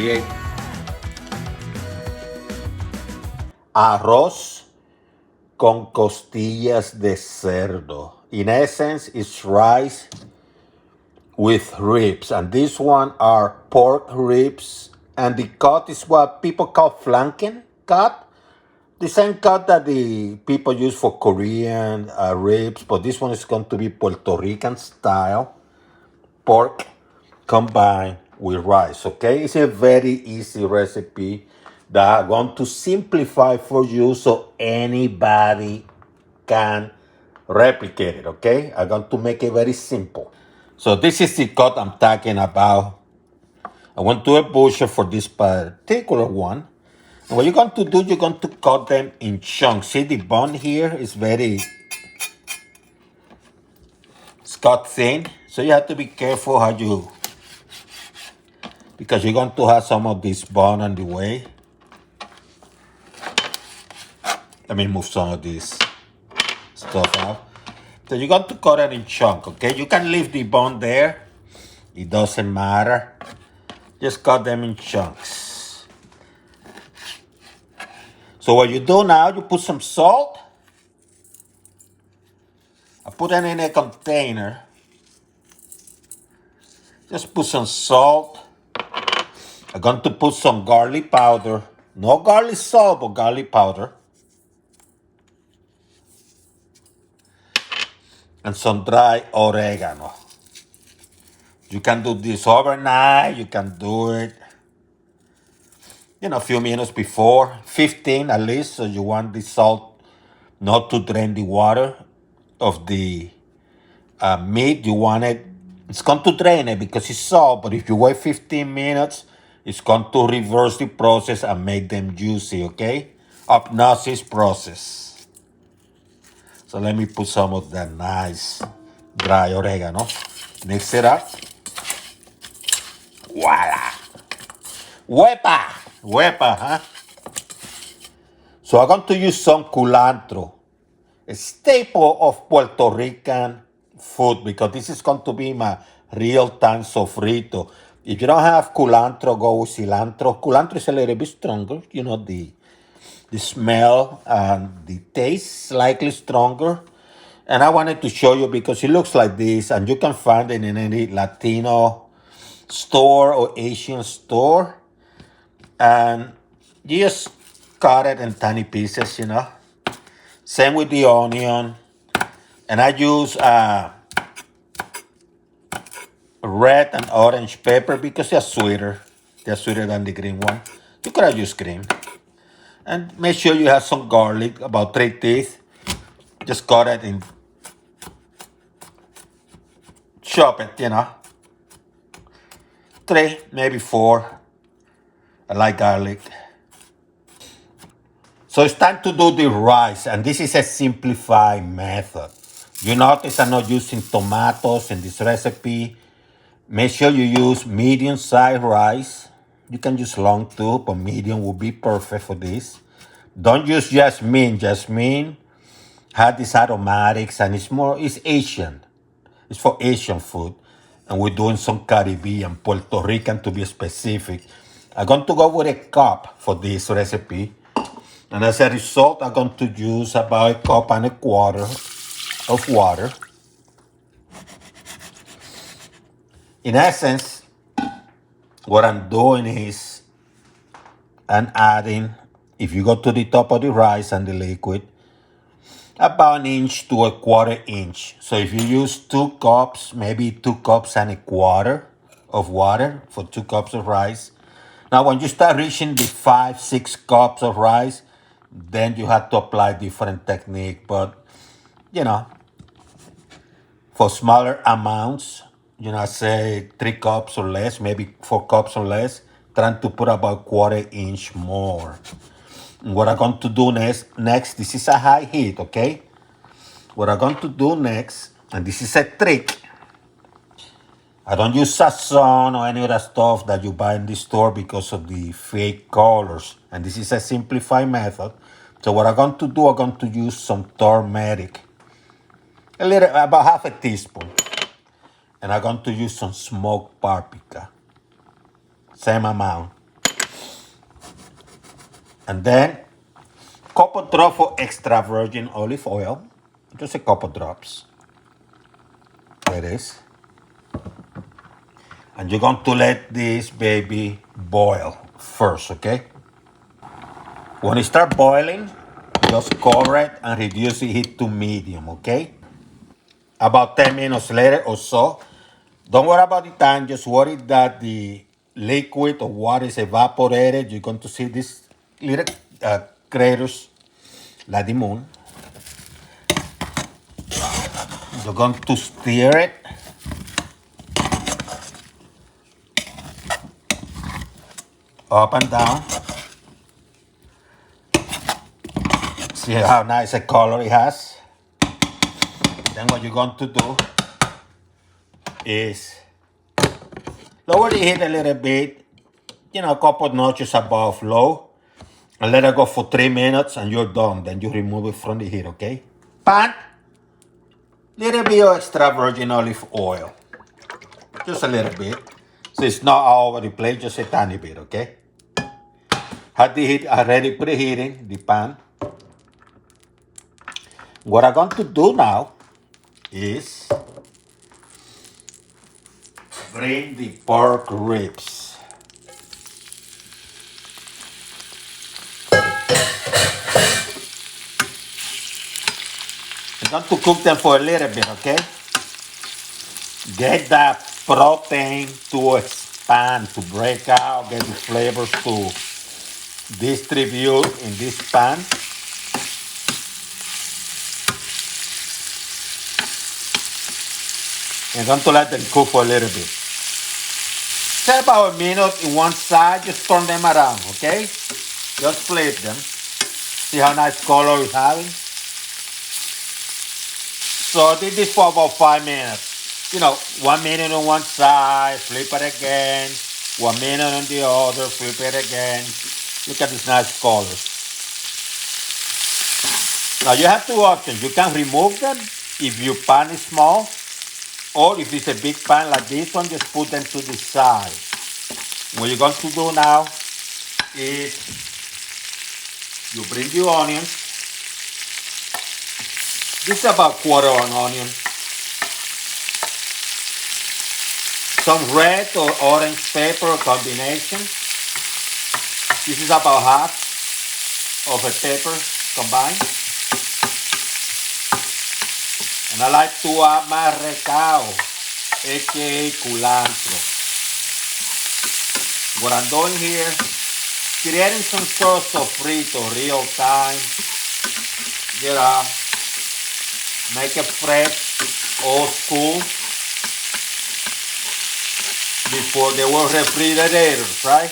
create arroz con costillas de cerdo. In essence, it's rice with ribs, and this one are pork ribs, and the cut is what people call flanken cut, the same cut that the people use for Korean ribs, but this one is going to be Puerto Rican style pork combined with rice. Okay, it's a very easy recipe that I want to simplify for you so anybody can replicate it. Okay, I'm going to make it very simple. So this is the cut I'm talking about. I went to a butcher for this particular one. And what you're going to do, you're going to cut them in chunks. See, the bone here is it's cut thin. So you have to be careful how you, because you're going to have some of this bone on the way. Let me move some of this stuff out. So you're going to cut it in chunks, okay? You can leave the bone there. It doesn't matter. Just cut them in chunks. So what you do now, you put some salt. I put it in a container. Just put some salt. I'm going to put some garlic powder. No garlic salt, but garlic powder. And some dry oregano. You can do this overnight. You can do it, a few minutes before, 15 at least. So you want the salt not to drain the water of the meat. You want it's going to drain it because it's salt. But if you wait 15 minutes, it's going to reverse the process and make them juicy, okay? Hypnosis process. So let me put some of that nice dry oregano. Mix it up. Voila. Huepa. Huepa, huh? So I'm going to use some culantro, a staple of Puerto Rican food, because this is going to be my real-time sofrito. If you don't have culantro, go with cilantro. Culantro is a little bit stronger, the smell and the taste slightly stronger. And I wanted to show you because it looks like this, and you can find it in any Latino store or Asian store. And you just cut it in tiny pieces, Same with the onion. And I use red and orange pepper because they're sweeter. They're sweeter than the green one. You could have used green. And make sure you have some garlic, about 3 teeth. Just cut it in. Chop it, 3, maybe 4. I like garlic. So it's time to do the rice, and this is a simplified method. You notice I'm not using tomatoes in this recipe. Make sure you use medium-sized rice. You can use long too, but medium will be perfect for this. Don't use jasmine. Jasmine has these aromatics, and it's Asian. It's for Asian food. And we're doing some Caribbean, Puerto Rican to be specific. I'm going to go with a cup for this recipe. And as a result, I'm going to use about 1.25 cups of water. In essence, what I'm doing is I'm adding, if you go to the top of the rice and the liquid, about 1 inch to 1/4 inch. So if you use 2 cups, maybe 2 cups and 1/4 of water for 2 cups of rice. Now, when you start reaching the 5-6 cups of rice, then you have to apply different technique. But, for smaller amounts, say 3 cups or less, maybe 4 cups or less, trying to put about 1/4 inch more. And what I'm going to do next, this is a high heat, okay? What I'm going to do next, and this is a trick. I don't use sazon or any other stuff that you buy in the store because of the fake colors. And this is a simplified method. So what I'm going to do, I'm going to use some turmeric. About half a teaspoon. And I'm going to use some smoked paprika. Same amount. And then couple drops of extra virgin olive oil. Just a couple drops. There it is. And you're going to let this baby boil first, okay? When it starts boiling, just cover it and reduce the heat to medium, okay? About 10 minutes later or so, don't worry about the time, just worry that the liquid or water is evaporated. You're going to see these little craters like the moon. You're going to stir it. Up and down. See how nice a color it has? Then what you're going to do is lower the heat a little bit, a couple notches above low, and let it go for 3 minutes and you're done. Then you remove it from the heat, okay? Pan, little bit of extra virgin olive oil. Just a little bit. So it's not all over the plate, just a tiny bit, okay? Have the heat already preheating, the pan. What I'm going to do now is bring the pork ribs. I'm going to cook them for a little bit, okay? Get that protein to expand, to break out, get the flavors to distribute in this pan. I'm going to let them cook for a little bit. Say about a minute in one side, just turn them around, okay? Just flip them. See how nice color it's having? So I did this for about 5 minutes. 1 minute on one side, flip it again. 1 minute on the other, flip it again. Look at these nice colors. Now you have two options. You can remove them if your pan is small, or if it's a big pan like this one, just put them to the side. What you're going to do now is you bring your onions. This is about quarter of an onion. Some red or orange pepper combination. This is about half of a pepper combined. And I like to add my recao, aka culantro. What I'm doing here, creating some sort of sofrito, real time. Make it fresh, old school. Before they were refrigerators, right?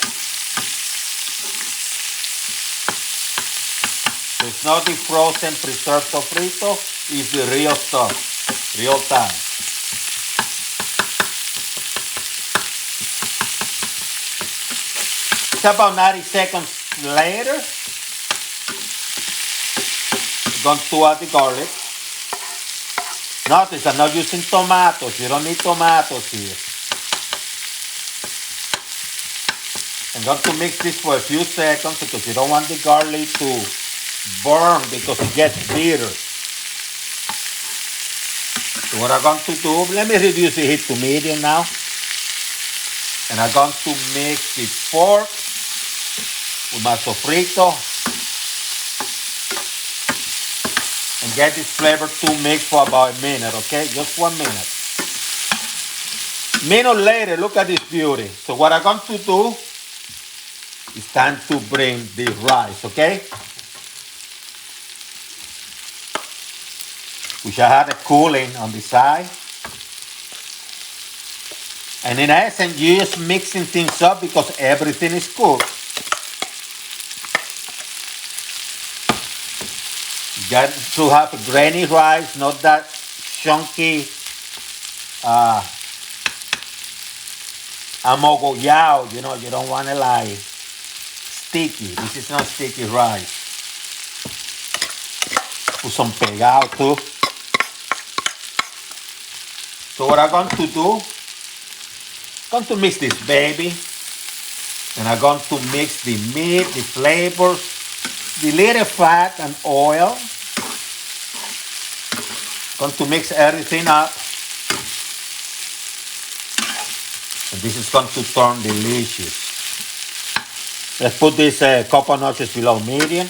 So it's not the frozen preserved sofrito, it's the real stuff, real time. It's about 90 seconds later. I'm going to add the garlic. Notice I'm not using tomatoes. You don't need tomatoes here. I'm going to mix this for a few seconds because you don't want the garlic to burn because it gets bitter. So what I'm going to do, let me reduce the heat to medium now. And I'm going to mix the pork with my sofrito and get this flavor to mix for about a minute, okay? Just 1 minute. Minute later, look at this beauty. So what I'm going to do, it's time to bring the rice, okay? Which I had a cooling on the side. And in essence, you're just mixing things up because everything is cooked. You got to have a grainy rice, not that chunky amogollado, you don't want it like sticky. This is not sticky rice. Put some pegado too. So what I'm going to do, I'm going to mix this baby. And I'm going to mix the meat, the flavors, the little fat and oil. Going to mix everything up. And this is going to turn delicious. Let's put this couple notches below medium.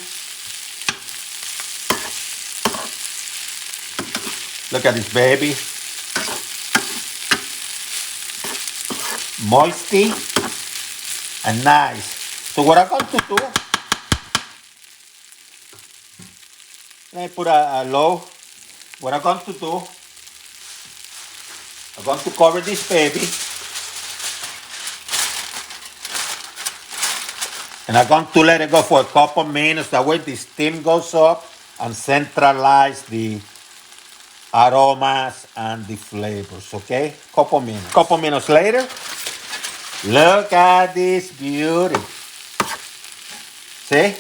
Look at this baby. Moisty and nice. So what I'm going to do, let me put a low. What I'm going to do, I'm going to cover this baby. And I'm going to let it go for a couple minutes. That way the steam goes up and centralize the aromas and the flavors, okay? Couple minutes. Couple minutes later, look at this beauty. See?